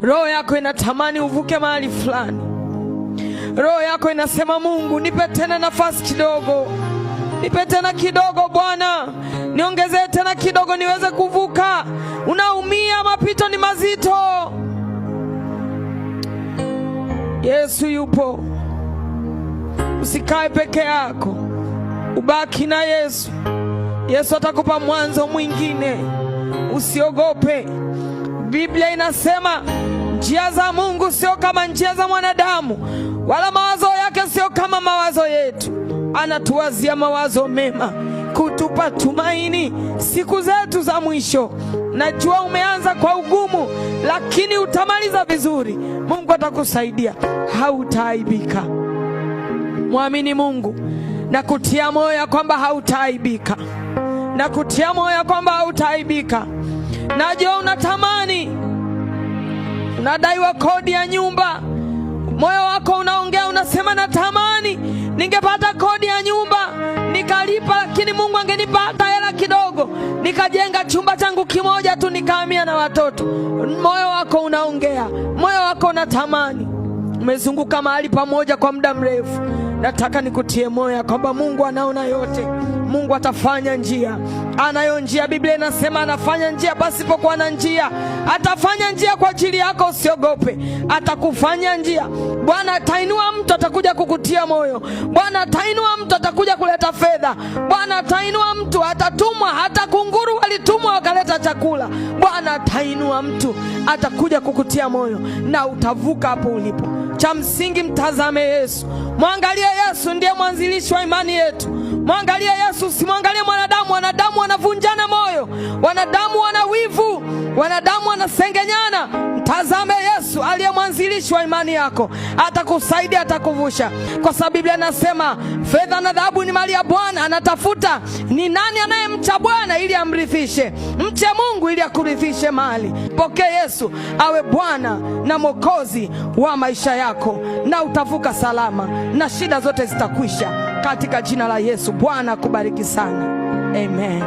roho yako inatamani uvuke mahali fulani. Roho yako inasema, Mungu nipe tena nafasi kidogo, nipe tena kidogo Bwana, niongezee tena kidogo niweze kuvuka. Unaumia, mapito ni mazito. Yesu yupo. Usikae peke yako, ubaki na Yesu. Yesu atakupa mwanzo mwingine. Usiogope. Biblia inasema njia za Mungu sio kama njia za mwanadamu, wala mawazo yake sio kama mawazo yetu. Anatuwazia mawazo mema, kutupa tumaini siku zetu za mwisho. Najua umeanza kwa ugumu, lakini utamaliza vizuri. Mungu atakusaidia, hautaaibika. Mwamini Mungu na kutia moyo ya kwamba hautaaibika, na kutia moyo ya kwamba hautaaibika. Najua unatamani, unadaiwa kodi ya nyumba, moyo wako unaongea, unasema natamani ningepata kodi ya nyumba nikalipa, lakini Mungu angenipa hata hela kidogo nikajenga chumba changu kimoja tu nikahamia na watoto. Moyo wako unaongea, moyo wako unatamani. Umezunguka mahali pamoja kwa muda mrefu. Nataka nikutie moyo kwamba Mungu anaona yote. Mungu atafanya njia. Anayo njia. Biblia inasema anafanya njia pasipokuwa na njia. Atafanya njia kwa ajili yako, usiogope. Atakufanya njia. Bwana atainua mtu atakuja kukutia moyo. Bwana atainua mtu atakuja kuleta fedha. Bwana atainua mtu atatumwa, hata kunguru walitumwa wakaleta chakula. Bwana atainua mtu atakuja kukutia moyo na utavuka hapo ulipo. Cha msingi mtazame Yesu. Mwangalie Yesu, ndiye mwanzilishi wa imani yetu. Mwangalie Yesu, usimwangalie mwanadamu. Wanadamu wanavunjana moyo, wanadamu wana wivu, wanadamu wanasengenyana. Mtazame Yesu aliye mwanzilishi wa imani yako. Atakusaidia, atakuvusha. Kwa sababu Biblia inasema fedha na dhahabu ni mali ya Bwana, anatafuta ni nani anayemcha Bwana ili amrithishe. Mche Mungu ili akurithishe mali. Pokea Yesu awe Bwana na Mwokozi wa maisha yako, na utavuka salama na shida zote zitakwisha katika jina la Yesu. Bwana akubariki sana. Amen.